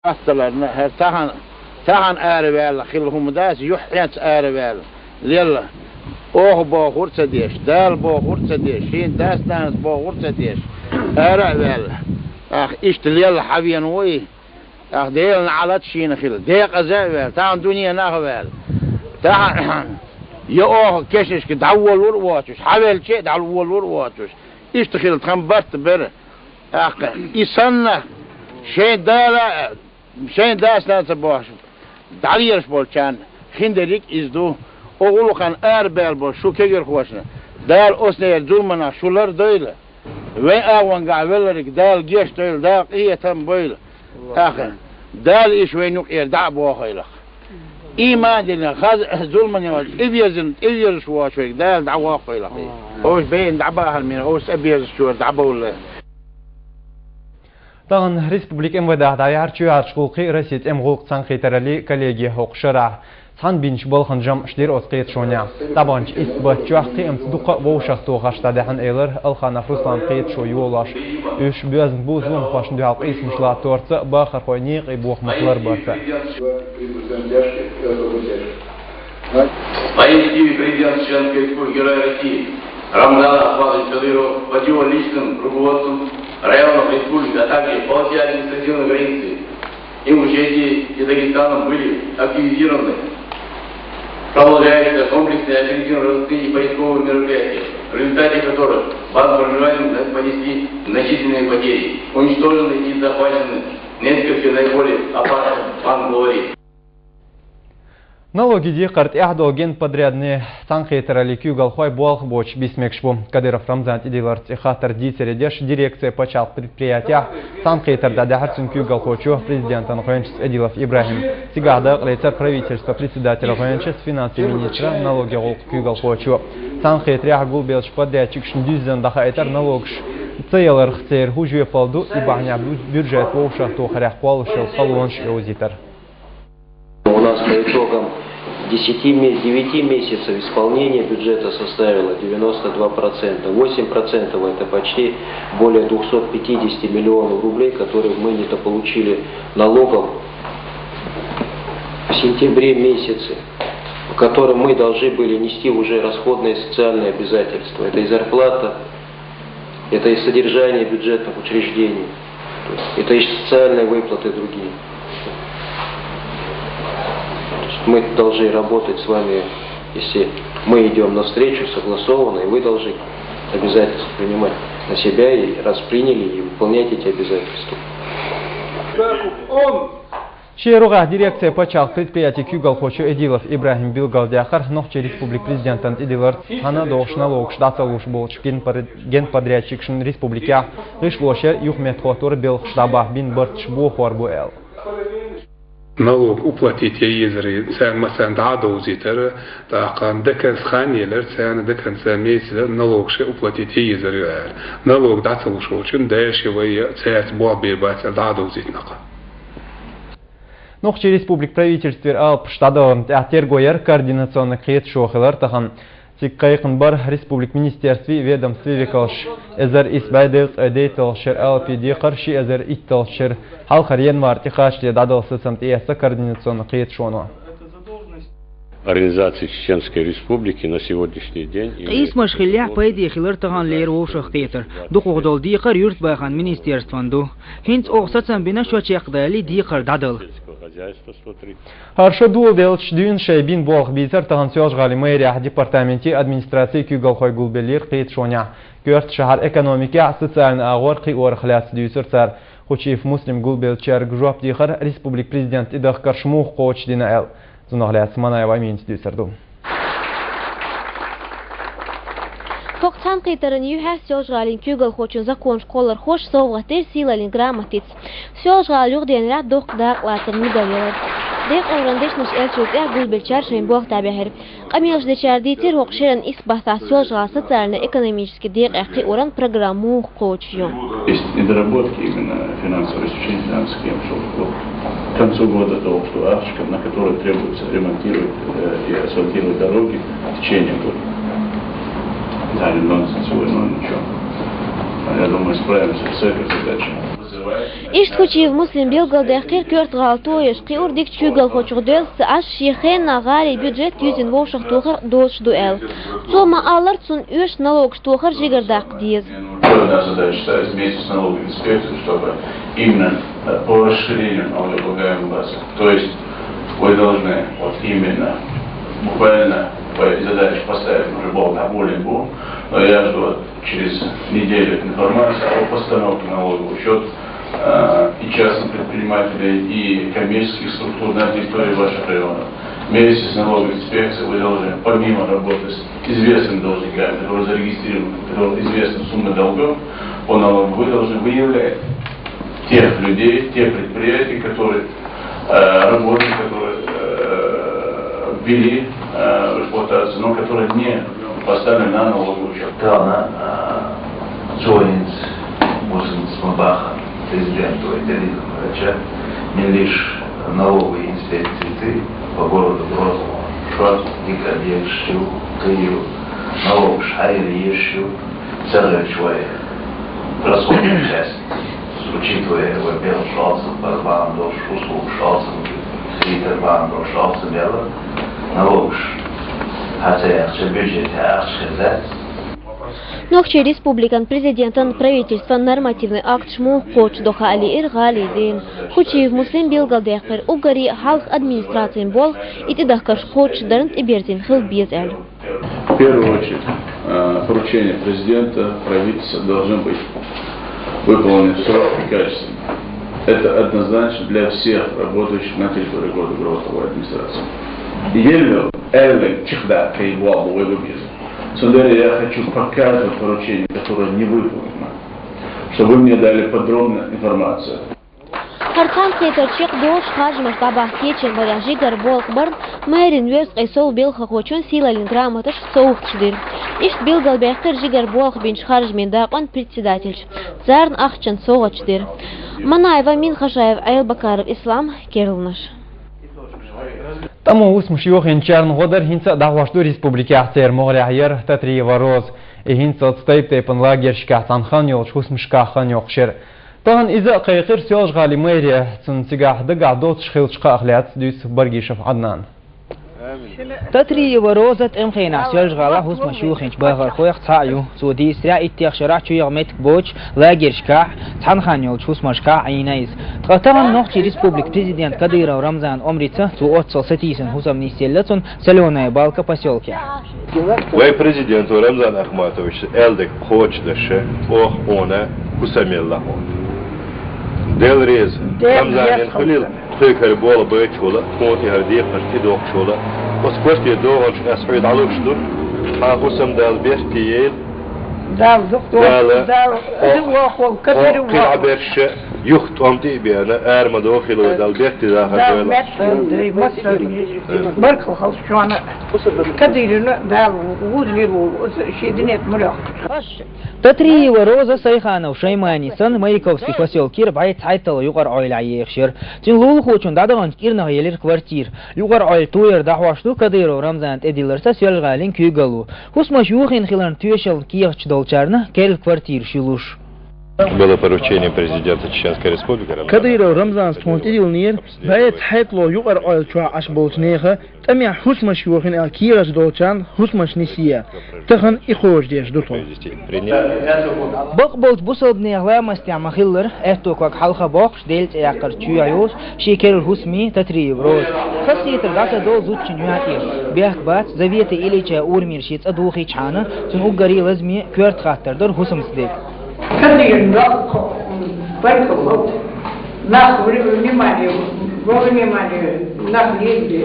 Hastalarına her tahan ağrı verler, xilhum das yuhyat ağrı verler. Lella, oh boğursa diyeş, dal boğursa diyeş, şeyin daslanız boğursa diyeş, ağrı verler. Ah işte lella haviyan oy, ah değilin alat şeyin xil, değik azay verler, tahan dünya nağı verler. Tahan, ya oh keşiş ki davul vur vaçuş, havelçe davul vur vaçuş. İşte xil tam bartı beri. Ah insanlar, şey dala, şeyin daslansa boğuş. Dalıyırış bolçan, hindelik izdu, oğulukan erbel bol, şu kegir hoşuna. Dal osneyer zulmana, şular değil. Ve avan gavelerik, dal geç değil, dal iyetem böyle. Akın, dal iş ve nuk da boğayla. İman edin, zulmana var, evyeziş boğaşvek, dal da boğayla. Oğuz beyin da bahal min, oğuz evyeziş şuur, da boğayla. Тагын республика МВД ярчу арчкулкы Россия МГУК санкыйтарали коллегия хокшара сан бинч болхан жам иштер осқет шоня. Табанч исбатчуахты эмсдука воушахту хаштадахан эйлер алхана Руслан кыйт шо юлаш. Үш бюзн бузун хашын дюалк исмшла торца бахар хойник и бухмаклар барца. По инициативе президента Чеченской Республики Героя России Рамзана Ахмадовича Кадырова под его личным руководством районов республики, а также полосе административной границы Ингушетии и Дагестаном были активизированы. Продолжаются комплексные оперативно-розыскные и поисковые мероприятия, в результате которых базы проживания понесли значительные потери, уничтожены и захвачены несколько наиболее опасных банд-глорий. Налоги дикарт яхдоген подрядные санкыйтарали кюгалхой болх боч бисмекшбу. Кадыров Рамзан идилар цехатар дисередеш дирекция почал предприятия санкыйтарда дахарцин кюгалхочу президентан Хойнчес Эдилов Ибрахим. Сигада лейцер правительства председателя Хойнчес финансы министра налоги голк кюгалхочу. Санкыйтаря гулбелш подрядчик шндюзен дахайтар налогш. Цейлар хцейр хужуе палду и бахня бюджет воуша тухарях полушел халонш еузитар. У нас по итогам 9 месяцев исполнения бюджета составило 92%. 8% это почти более 250 миллионов рублей, которые мы недополучили налогов в сентябре месяце, по которым мы должны были нести уже расходные социальные обязательства. Это и зарплата, это и содержание бюджетных учреждений, это и социальные выплаты другие. Мы должны работать с вами, если мы идем навстречу согласованно, и вы должны обязательства принимать на себя, и раз приняли, и выполнять эти обязательства. Шеруга дирекция почал предприятий Кюгалхочу Эдилов Ибрахим Билгалдяхар, Нохче республик президентан Эдилар, Хана Дош налог штаталуш болч генподрядчик шин республика, Лишлошер Юхметхотур Бел штаба бин Бартш Бухорбуэл. Налог уплатить езеры, сян масян дадоузитер, такан декан сханилер, сян декан самейсер, налогше уплатить езеры. Налог дацалушолчун дэшевый цяц буабирбатер дадоузитнака. Нохче республик правительствер алп штадон тергойер координационный хет шохилар тахан Тиккайкын бар республик министерстве ведомстве калш эзер исбайдел эдейталшер алпиди карши эзер итталшер халхар январ тихашли дадался самтияса координационный хет шоно. Организации Чеченской Республики на сегодняшний день... Исмаш хилях пайди хилар таган лейр вошах тейтер. Духугдал дикар юрт байхан министерстванду. Хинц оксатсан бина шочехдали дикар дадал. Харшо дул делч дюн шайбин болх бизер таган сёжгали мэрия департаменти администрации кюгалхой гулбелир хет шоня. Гёрт шахар экономика социальный агор ки орхляс дюсер цар. Хочев муслим гулбелчер гжоп дихар республик президент идах каршмух коч дина эл. Зунагляд Манаева Минститут Сарду. Фокцан китаран юхас сёжгалин кюгал хочун закон школар хош совгатер силалин грамотиц. Сёжгал югден рад дох даклатер мидалер. Дек орандешнеш элчук я гулбелчар шин бог табехер. Камилш дечардитер хокшеран исбахта сёжгал социально-экономический дек ахти оран программу коучью. Есть недоработки именно финансового обеспечения финансовых схем, что к концу года до Арчика, на которой требуется ремонтировать и асфальтировать дороги в течение года. Да, нонсенс, ничего. Я думаю, справимся с этой задачей. Ишт хучив муслим Белгалда қир көрт ғалтойыш, қиур дик чугал хочуқ дөлсі аш шиехен нағари бюджет юзин вошық тухар долш дуэл. Сома аллар цун үш налог штухар жигардақ диез. Главная задача ставить вместе с налоговой инспекцией, чтобы именно по расширению налогооблагаемой базы. То есть вы должны вот именно буквально по задаче поставить уже на более бу, но я жду через неделю информацию о постановке налогового учета и частных предпринимателей, и коммерческих структур на территории ваших районов. Вместе с налоговой инспекцией вы должны, помимо работы с известными должниками, которые зарегистрированы, которые известны суммы долгов по налогу, вы должны выявлять тех людей, тех предприятий, которые работали, которые ввели в эксплуатацию, но которые не поставлены на налоговый учет. Galna joint muslim смабаха президенту Эдельховича не лишь налоговой инспекции по городу Грозному, что дикобежью, кыю, налог шайрещу, целый человек, расходную часть, учитывая, во-первых, шалцем, барбан, дош, услуг, шалцем, фритербан, дош, шалцем, бело, налог, хотя я бюджет, я Нохче республикан президентан правительства нормативный акт шму коч дохали иргали дин. Хучив муслим Белгалдехпер угари халк администрацией бол и тидахкаш коч дарнт и берзин хил безэль. В первую очередь, поручения президента, правительства должны быть выполнены в срок и качественно. Это однозначно для всех работающих на территории города Грозного администрации. Ельно, эллен, чихда, кейбуал, бойбу бизнес. Сударь, я хочу показывать поручение, которое не выполнено, чтобы вы мне дали подробную информацию. Харцан кейтерчик дош хажмаш табах кечен варяжи гарболк бар мэрин вёс айсол белха хочун силалин грамоташ соухчдир. Ишт Белгалбехтер жигарболк бинч харжмен дaqan председатель. Зарн ахчан соғачдир. Манаева Мин Хашаев Айлбакаров Ислам Керилнаш. Тому усмуш йохин Чернгодар хинца давашту республики Ахтер Моғряйер Татри Вороз и хинца отстайп тейпен лагершка Санхан йолш усмушка хан йохшер. Таган иза қайқыр сёж гали мэрия цинцигахды гадот шхилчка ахляц дюс Баргишев Аднан. Татри Ворозат امخينا سيرج غلا حس مشوخنش باغر خويخ تايو سودي سرا اتيخ شرع چو يغمت بوچ لاگرشكا تان خانيول چوس مشكا عينايز تغتغن نوخچي республик президент Кадыров Рамзан Омрица цу отцел сатисен хусам нистеллецун Соленая балка поселке. Вай президент Рамзан Ахматович элдек хочдаше ох она хусамеллаху. Дел рез Рамзан Халил خير بولا بيتشولا كونتي هرديق نشتي دوخشولا وسكوستي دوغش أسعيد علوشدو حاقوسم دال بيرتييل دال هو كبير وقيل يخت أمتي بيانا أرما دوخيل ودال بيرتي داخل دال مصر بركو خلص شوانا كديرنا دال وغوزلي شيدنيت ملاق Татри Вороза Сайханов Шаймани сан Маяковский поселки рбайт айтал югар ойл айехшер. Тин лул хочун дадаган кирна елер квартир. Югар ойл туер дахвашту Кадыров Рамзан Эдилерса сөлгалин күйгалу. Хусмаш юхин хилан тюешел киехч долчарна кел квартир шилуш. Было поручение президента Чеченской Республики. Кадыров Рамзан Спонтидилнир байт хайтло югар ойл чуа ашболтнеха تميع حسمش يوخن الكيرش دوتشان حسمش نسيا تخن إخوش ديش دوتو بقبلت بوصل بنيغلا مستعمل خلر افتوك وك حلقة بوخش ديلت اعقر تشويعيوش شيكير الحسمي تتري بروز خاصية الغاسة دول زوتشن يواتير بيحك بات زوية إليشا أورمير شيت أدوخي چانا تن أقاري لازمي كورت خاطر در حسم سديك كدير ناقو بركو بوت ناقو نماني روغني ماني ناقو يجدي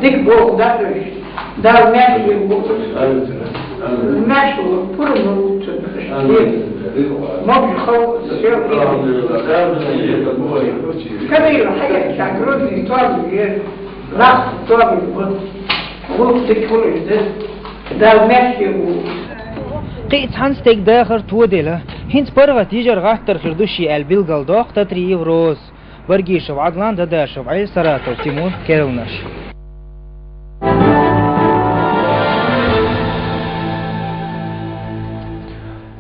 ديك بوك دارش دار ماشي بوك ماشي فرنوت ما بيخو كبير حاجة شاكروني طابي راس طابي بوك تكفل دار ماشي بوك قيت هانس تيك داخر توديلا هنس برغة تيجر غاتر خردوشي البيلغال دوخ تتري روز برگيشو عدلان داداشو عيل سراتو تيمور كيرلناش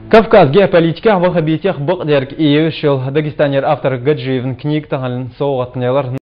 Кавказ геополитика вахабитех бақдерк иевшил Дагестанер автор Гаджиевн книг тағалын соғатнелар